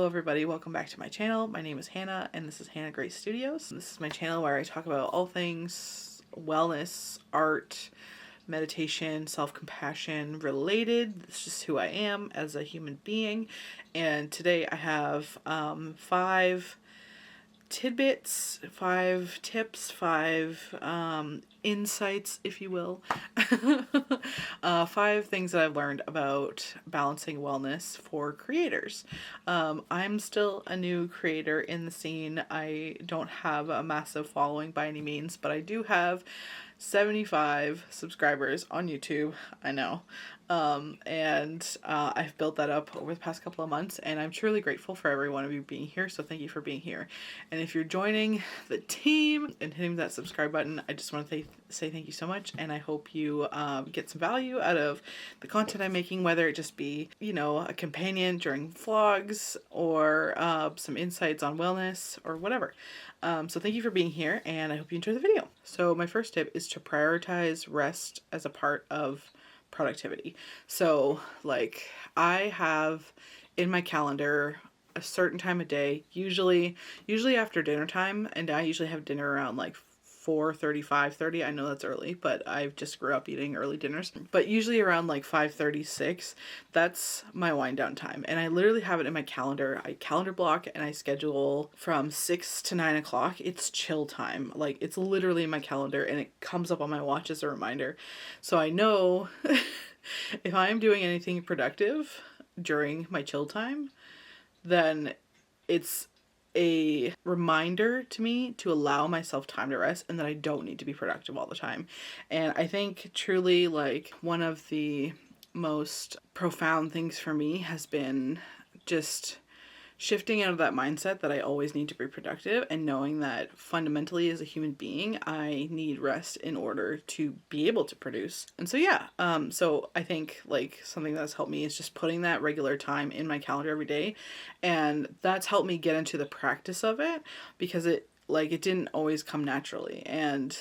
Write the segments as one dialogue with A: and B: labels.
A: Hello everybody, welcome back to my channel. My name is Hannah and this is Hannah Grace Studios. This is my channel where I talk about all things wellness, art, meditation, self-compassion related. It's just who I am as a human being. And today I have 5 tidbits, 5 tips, 5 insights, if you will. 5 things that I've learned about balancing wellness for creators. I'm still a new creator in the scene. I don't have a massive following by any means, but I do have 75 subscribers on YouTube. I know. I've built that up over the past couple of months, and I'm truly grateful for every one of you being here, so thank you for being here. And if you're joining the team and hitting that subscribe button, I just want to say thank you so much, and I hope you get some value out of the content I'm making, whether it just be, you know, a companion during vlogs or some insights on wellness or whatever. So thank you for being here, and I hope you enjoy the video. So my first tip is to prioritize rest as a part of productivity. So like I have in my calendar a certain time of day, usually after dinner time, and I usually have dinner around like 4:30, 5:30. I know that's early, but I've just grew up eating early dinners. But usually around like 5:36, that's my wind down time. And I literally have it in my calendar. I calendar block and I schedule from 6 to 9 o'clock. It's chill time. Like it's literally in my calendar and it comes up on my watch as a reminder. So I know if I am doing anything productive during my chill time, then it's a reminder to me to allow myself time to rest and that I don't need to be productive all the time. And I think truly like one of the most profound things for me has been just shifting out of that mindset that I always need to be productive and knowing that fundamentally as a human being, I need rest in order to be able to produce. And so yeah, so I think like something that's helped me is just putting that regular time in my calendar every day. And that's helped me get into the practice of it because it didn't always come naturally. And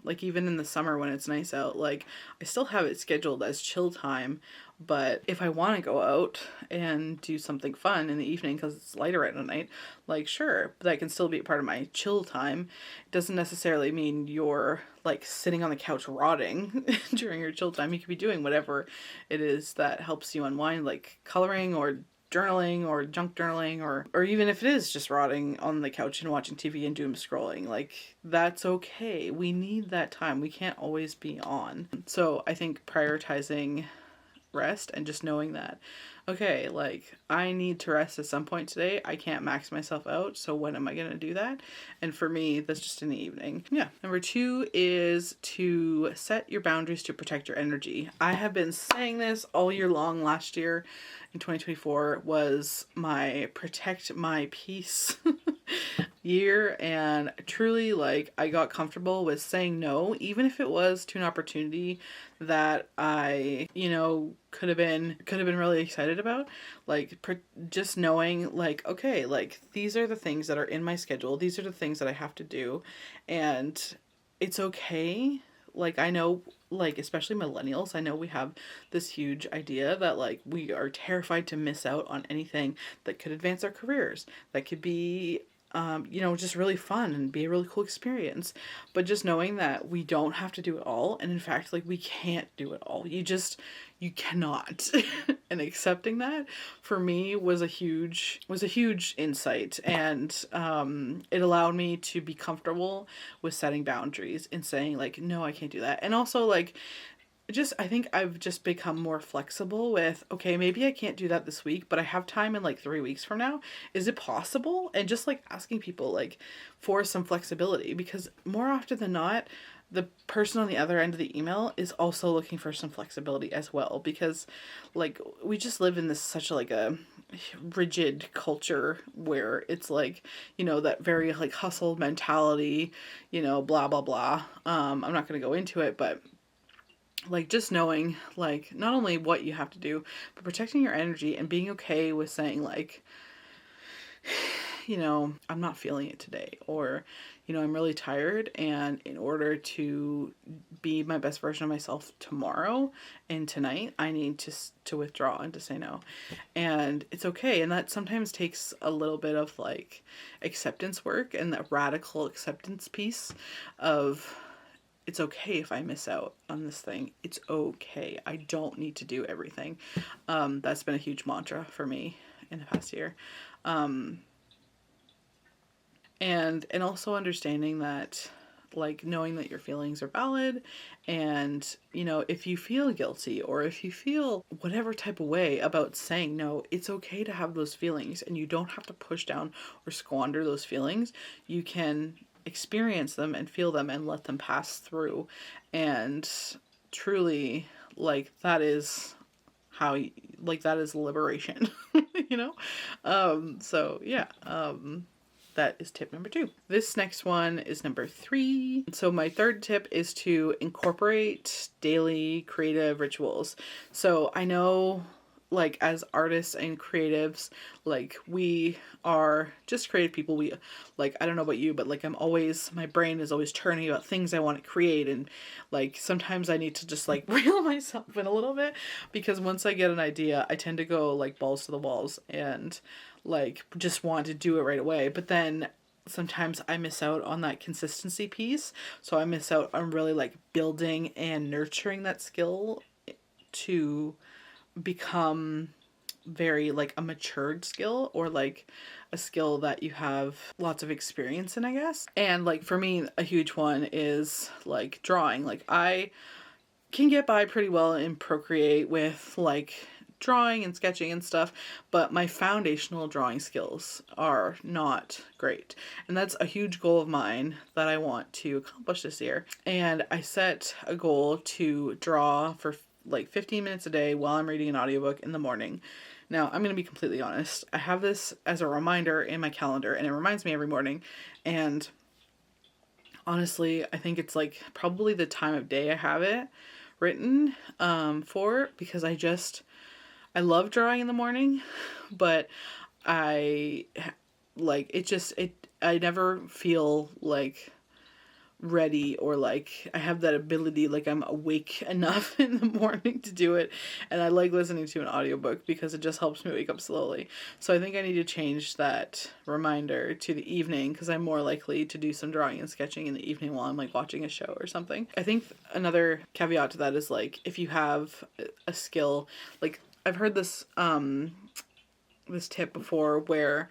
A: like even in the summer when it's nice out, like I still have it scheduled as chill time, but if I want to go out and do something fun in the evening because it's lighter at night, like sure, but that can still be a part of my chill time. It doesn't necessarily mean you're like sitting on the couch rotting during your chill time. You could be doing whatever it is that helps you unwind, like coloring or journaling or junk journaling, or even if it is just rotting on the couch and watching TV and doom scrolling, like that's okay. We need that time. We can't always be on. So I think prioritizing rest and just knowing that, okay, like I need to rest at some point today. I can't max myself out. So when am I going to do that? And for me, that's just in the evening. Yeah. Number 2 is to set your boundaries to protect your energy. I have been saying this all year long. Last year in 2024 was my protect my peace year, and truly like I got comfortable with saying no, even if it was to an opportunity that I, you know, could have been really excited about. Like just knowing like, okay, like these are the things that are in my schedule, these are the things that I have to do, and it's okay. Like I know, like especially millennials, I know we have this huge idea that like we are terrified to miss out on anything that could advance our careers, that could be you know, just really fun and be a really cool experience. But just knowing that we don't have to do it all, and in fact, like we can't do it all. You cannot. And accepting that for me was a huge insight, and it allowed me to be comfortable with setting boundaries and saying like, no, I can't do that. And also like I think I've just become more flexible with, okay, maybe I can't do that this week, but I have time in like 3 weeks from now. Is it possible? And just like asking people like for some flexibility, because more often than not, the person on the other end of the email is also looking for some flexibility as well, because like we just live in this such like a rigid culture where it's like, you know, that very like hustle mentality, you know, blah, blah, blah. I'm not going to go into it, but like just knowing like not only what you have to do, but protecting your energy and being okay with saying like, I'm not feeling it today, or, I'm really tired, and in order to be my best version of myself tomorrow and tonight, I need to withdraw and to say no. And it's okay. And that sometimes takes a little bit of like acceptance work, and that radical acceptance piece of, it's okay if I miss out on this thing. It's okay. I don't need to do everything. That's been a huge mantra for me in the past year. And also understanding that, like, knowing that your feelings are valid, and if you feel guilty, or if you feel whatever type of way about saying no, it's okay to have those feelings, and you don't have to push down or squander those feelings. You can experience them and feel them and let them pass through, and truly, like, that is how, like, that is liberation. So yeah. That is tip number 2. This next one is number 3. So my third tip is to incorporate daily creative rituals. So I know, like, as artists and creatives, like, we are just creative people. We, like, I don't know about you, but like, my brain is always turning about things I want to create. And like, sometimes I need to just like reel myself in a little bit, because once I get an idea, I tend to go like balls to the walls and like just want to do it right away. But then sometimes I miss out on that consistency piece. So I miss out on really like building and nurturing that skill to become very like a matured skill, or like a skill that you have lots of experience in, I guess. And like for me, a huge one is like drawing. Like, I can get by pretty well in Procreate with like drawing and sketching and stuff, but my foundational drawing skills are not great. And that's a huge goal of mine that I want to accomplish this year. And I set a goal to draw for like 15 minutes a day while I'm reading an audiobook in the morning. Now, I'm going to be completely honest. I have this as a reminder in my calendar, and it reminds me every morning. And honestly, I think it's like probably the time of day I have it written for, because I love drawing in the morning, but I never feel like ready, or like I have that ability, like I'm awake enough in the morning to do it. And I like listening to an audiobook because it just helps me wake up slowly. So I think I need to change that reminder to the evening, because I'm more likely to do some drawing and sketching in the evening while I'm like watching a show or something. I think another caveat to that is like, if you have a skill, like I've heard this this tip before where,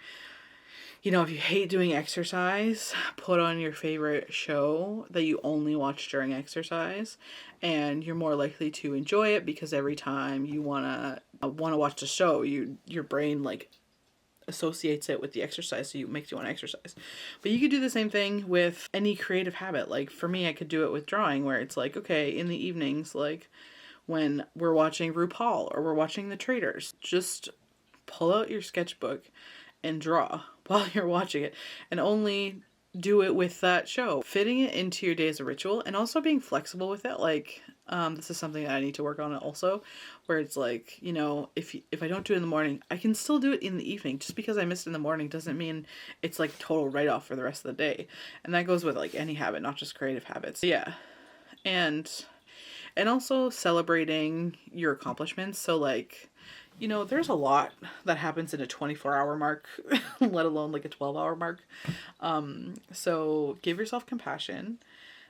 A: if you hate doing exercise, put on your favorite show that you only watch during exercise, and you're more likely to enjoy it, because every time you wanna watch the show, your brain like associates it with the exercise, so it makes you want to exercise. But you could do the same thing with any creative habit. Like for me, I could do it with drawing, where it's like, okay, in the evenings, like when we're watching RuPaul or we're watching The Traitors, just pull out your sketchbook and draw while you're watching it, and only do it with that show. Fitting it into your day as a ritual, and also being flexible with it. Like, this is something that I need to work on also, where it's like, if I don't do it in the morning, I can still do it in the evening. Just because I missed it in the morning doesn't mean it's like total write-off for the rest of the day. And that goes with like any habit, not just creative habits. Yeah. And also celebrating your accomplishments. So like, there's a lot that happens in a 24-hour mark, let alone like a 12-hour mark. So give yourself compassion,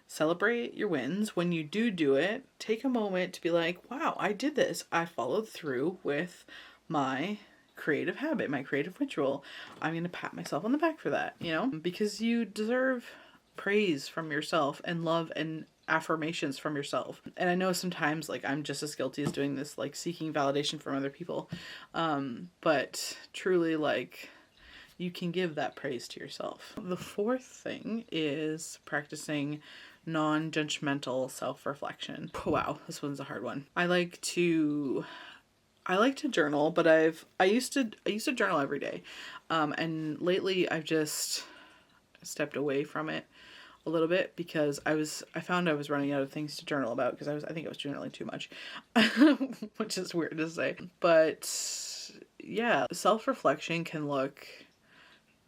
A: celebrate your wins. When you do it, take a moment to be like, wow, I did this. I followed through with my creative habit, my creative ritual. I'm going to pat myself on the back for that, because you deserve praise from yourself and love and affirmations from yourself. And I know sometimes like I'm just as guilty as doing this, like seeking validation from other people. But truly, like, you can give that praise to yourself. The fourth thing is practicing non-judgmental self-reflection. Wow, this one's a hard one. I like to journal, but I used to journal every day. And lately I've just stepped away from it a little bit, because I found I was running out of things to journal about, because I think I was journaling too much, which is weird to say. But yeah, self-reflection can look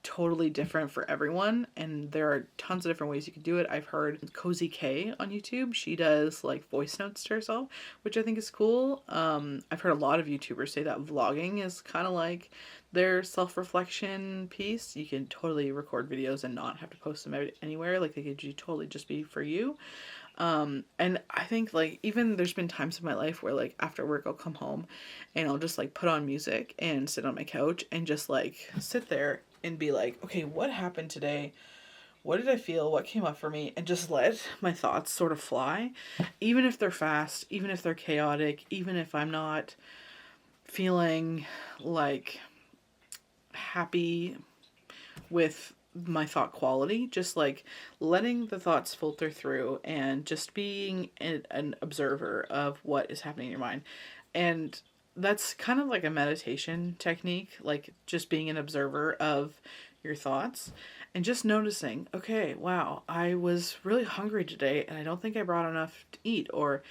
A: totally different for everyone, and there are tons of different ways you can do it. I've heard Cozy K on YouTube. She does like voice notes to herself, which I think is cool. I've heard a lot of YouTubers say that vlogging is kind of like their self-reflection piece. You can totally record videos and not have to post them anywhere. Like they could totally just be for you. And I think like even there's been times in my life where like after work I'll come home and I'll just like put on music and sit on my couch and just like sit there and be like, okay, what happened today? What did I feel? What came up for me? And just let my thoughts sort of fly, even if they're fast, even if they're chaotic, even if I'm not feeling like happy with my thought quality, just like letting the thoughts filter through and just being an observer of what is happening in your mind. And that's kind of like a meditation technique, like just being an observer of your thoughts and just noticing, okay, wow, I was really hungry today and I don't think I brought enough to eat, or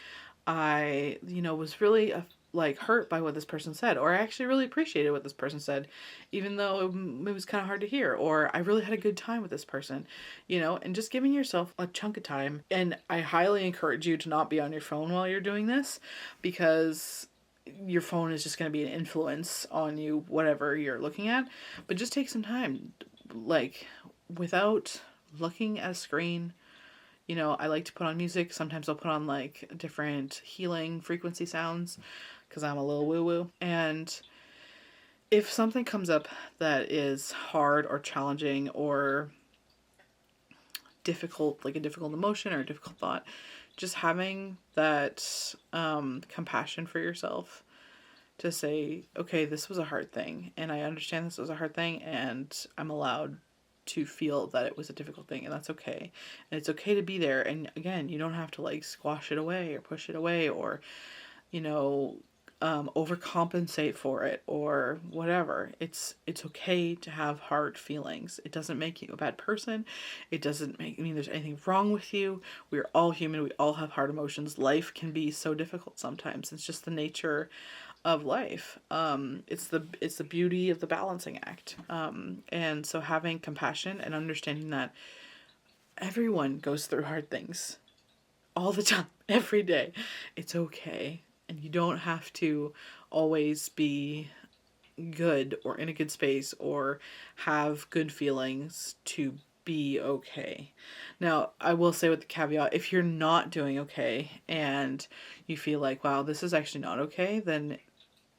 A: I, was really like hurt by what this person said, or I actually really appreciated what this person said, even though it was kind of hard to hear, or I really had a good time with this person, and just giving yourself a chunk of time. And I highly encourage you to not be on your phone while you're doing this, because your phone is just going to be an influence on you, whatever you're looking at. But just take some time, like without looking at a screen. I like to put on music. Sometimes I'll put on like different healing frequency sounds because I'm a little woo-woo. And if something comes up that is hard or challenging or difficult, like a difficult emotion or a difficult thought, just having that compassion for yourself to say, okay, this was a hard thing, and I understand this was a hard thing, and I'm allowed to feel that it was a difficult thing, and that's okay. And it's okay to be there. And again, you don't have to like squash it away or push it away or, overcompensate for it or whatever. It's okay to have hard feelings. It doesn't make you a bad person. It doesn't mean there's anything wrong with you. We're all human. We all have hard emotions. Life can be so difficult sometimes. It's just the nature of life. It's the beauty of the balancing act. And so having compassion and understanding that everyone goes through hard things all the time, every day. It's okay. And you don't have to always be good or in a good space or have good feelings to be okay. Now, I will say with the caveat, if you're not doing okay and you feel like, wow, this is actually not okay, then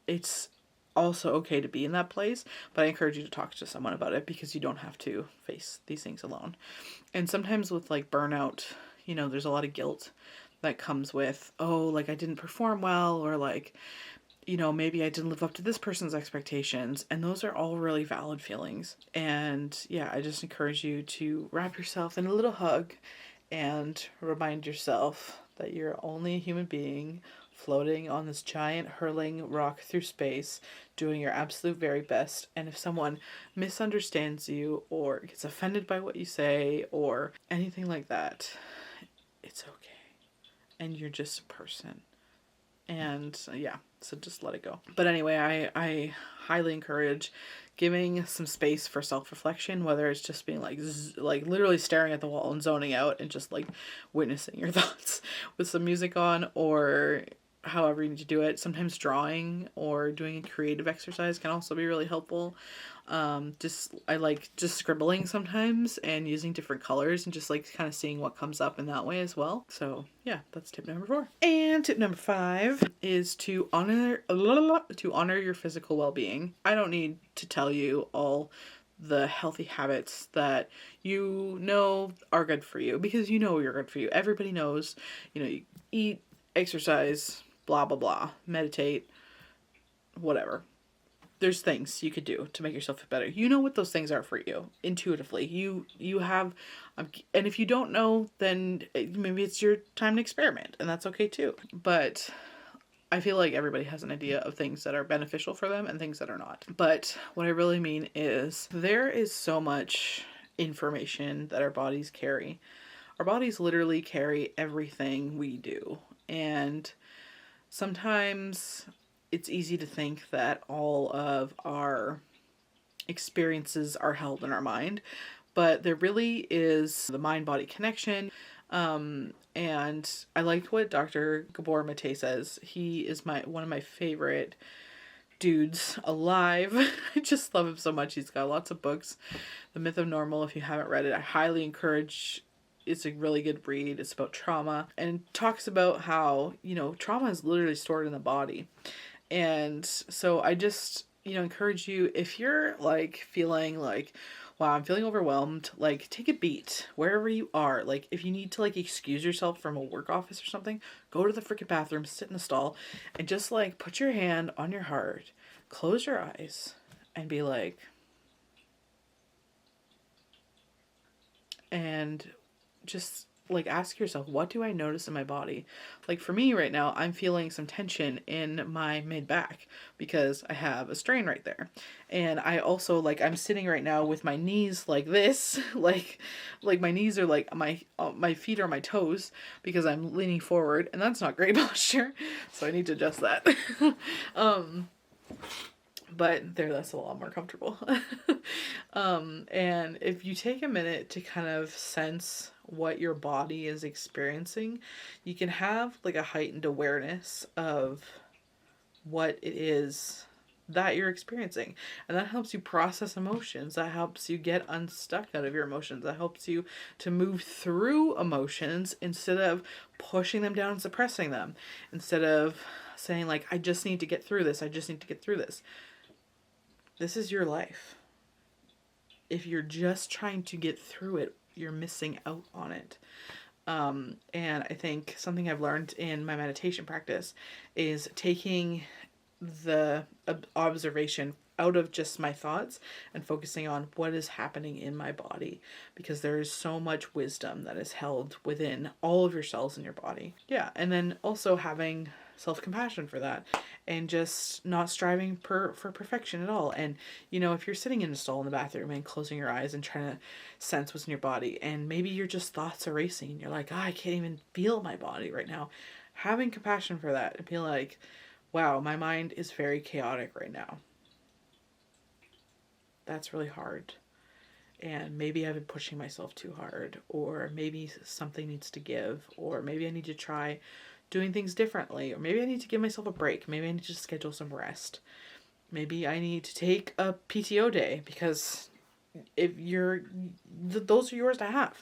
A: it's also okay to be in that place, but I encourage you to talk to someone about it because you don't have to face these things alone. And sometimes with like burnout, there's a lot of guilt that comes with, oh, like I didn't perform well, or like, maybe I didn't live up to this person's expectations. And those are all really valid feelings. And yeah, I just encourage you to wrap yourself in a little hug and remind yourself that you're only a human being floating on this giant hurling rock through space, doing your absolute very best. And if someone misunderstands you or gets offended by what you say or anything like that, it's okay. And you're just a person. And yeah, so just let it go. But anyway, I highly encourage giving some space for self-reflection, whether it's just being like literally staring at the wall and zoning out and just like witnessing your thoughts with some music on, or however you need to do it. Sometimes drawing or doing a creative exercise can also be really helpful. I like just scribbling sometimes and using different colors and just like kind of seeing what comes up in that way as well. So yeah, that's tip number 4. And tip number 5 is to honor your physical well-being. I don't need to tell you all the healthy habits that are good for you, because you're good for you. Everybody knows, you eat, exercise, blah blah blah, meditate, whatever. There's things you could do to make yourself feel better. You know what those things are for you intuitively. You have, and if you don't know, then maybe it's your time to experiment, and that's okay too. But I feel like everybody has an idea of things that are beneficial for them and things that are not. But what I really mean is there is so much information that our bodies carry. Our bodies literally carry everything we do, and sometimes it's easy to think that all of our experiences are held in our mind, but there really is the mind-body connection. And I liked what Dr. Gabor Mate says. He is one of my favorite dudes alive. I just love him so much. He's got lots of books. The Myth of Normal, if you haven't read it, I highly encourage. It's a really good read. It's about trauma and talks about how, trauma is literally stored in the body. And so I just, encourage you, if you're like feeling like, wow, I'm feeling overwhelmed, like take a beat wherever you are. Like if you need to like excuse yourself from a work office or something, go to the freaking bathroom, sit in a stall, and just like put your hand on your heart, close your eyes, and be like, and just like ask yourself, what do I notice in my body? Like for me right now, I'm feeling some tension in my mid back because I have a strain right there. And I also like, I'm sitting right now with my knees like this, like my knees are like my feet are my toes because I'm leaning forward, and that's not great posture. So I need to adjust that. But there, that's a lot more comfortable. And if you take a minute to kind of sense what your body is experiencing, you can have like a heightened awareness of what it is that you're experiencing. And that helps you process emotions. That helps you get unstuck out of your emotions. That helps you to move through emotions instead of pushing them down and suppressing them. Instead of saying like, I just need to get through this. I just need to get through this. This is your life. If you're just trying to get through it, you're missing out on it. And I think something I've learned in my meditation practice is taking the observation out of just my thoughts and focusing on what is happening in my body, because there is so much wisdom that is held within all of your cells in your body. Yeah, and then also having self-compassion for that and just not striving for perfection at all. And if you're sitting in a stall in the bathroom and closing your eyes and trying to sense what's in your body, and maybe your just thoughts are racing and you're like, I can't even feel my body right now, having compassion for that and be like, wow, my mind is very chaotic right now. That's really hard. And maybe I've been pushing myself too hard, or maybe something needs to give, or maybe I need to try doing things differently, or maybe I need to give myself a break. Maybe I need to schedule some rest. Maybe I need to take a PTO day, because if those are yours to have,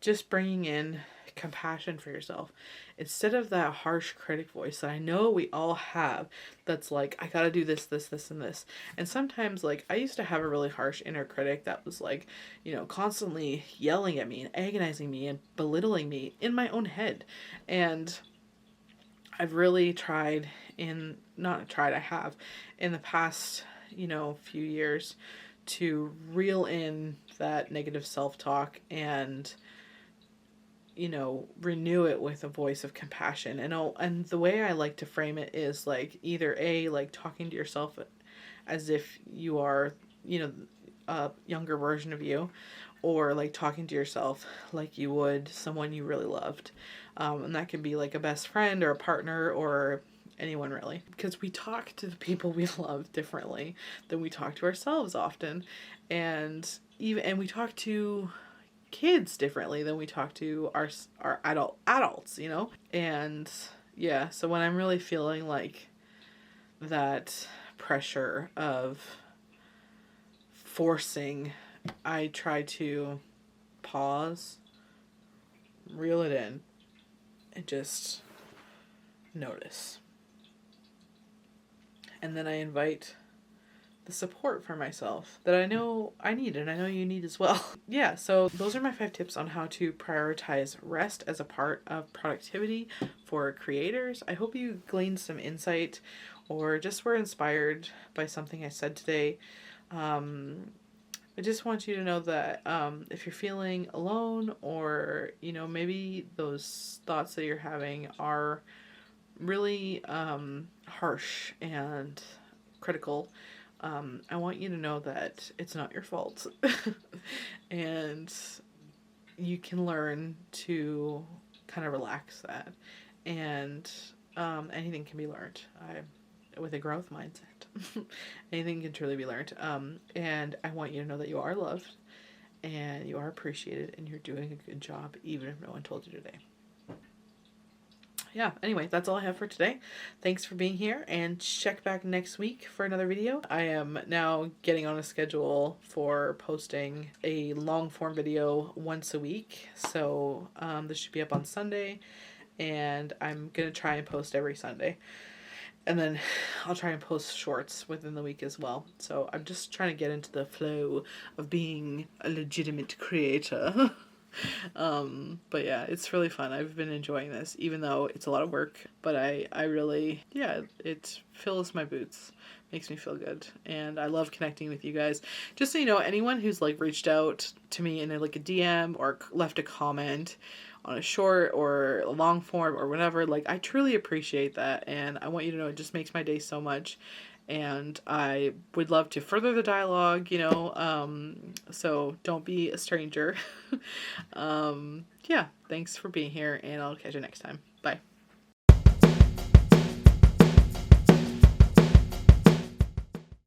A: just bringing in compassion for yourself instead of that harsh critic voice that I know we all have, that's like, I gotta do this, and this. And sometimes, like, I used to have a really harsh inner critic that was like, constantly yelling at me and agonizing me and belittling me in my own head. And I've really I have in the past, few years, to reel in that negative self-talk and renew it with a voice of compassion. And the way I like to frame it is like either like talking to yourself as if you are, a younger version of you, or like talking to yourself like you would someone you really loved. And that can be like a best friend or a partner or anyone really, because we talk to the people we love differently than we talk to ourselves often. And we talk to kids differently than we talk to our adults, And yeah, so when I'm really feeling like that pressure of forcing, I try to pause, reel it in, and just notice. And then I invite the support for myself that I know I need, and I know you need as well. Yeah, so those are my 5 tips on how to prioritize rest as a part of productivity for creators. I hope you gleaned some insight or just were inspired by something I said today. I just want you to know that if you're feeling alone, or maybe those thoughts that you're having are really harsh and critical, I want you to know that it's not your fault. And you can learn to kind of relax that. And anything can be learned with a growth mindset. Anything can truly be learned. And I want you to know that you are loved and you are appreciated and you're doing a good job, even if no one told you today. Yeah, anyway, that's all I have for today. Thanks for being here, and check back next week for another video. I am now getting on a schedule for posting a long form video once a week. So this should be up on Sunday, and I'm going to try and post every Sunday. And then I'll try and post shorts within the week as well. So I'm just trying to get into the flow of being a legitimate creator. But yeah, it's really fun. I've been enjoying this, even though it's a lot of work, but I really, yeah, it fills my boots, makes me feel good. And I love connecting with you guys. Just so you know, anyone who's like reached out to me in like a DM or left a comment on a short or a long form or whatever, like I truly appreciate that. And I want you to know it just makes my day so much. And I would love to further the dialogue, you know, so don't be a stranger. Yeah, thanks for being here, and I'll catch you next time. Bye.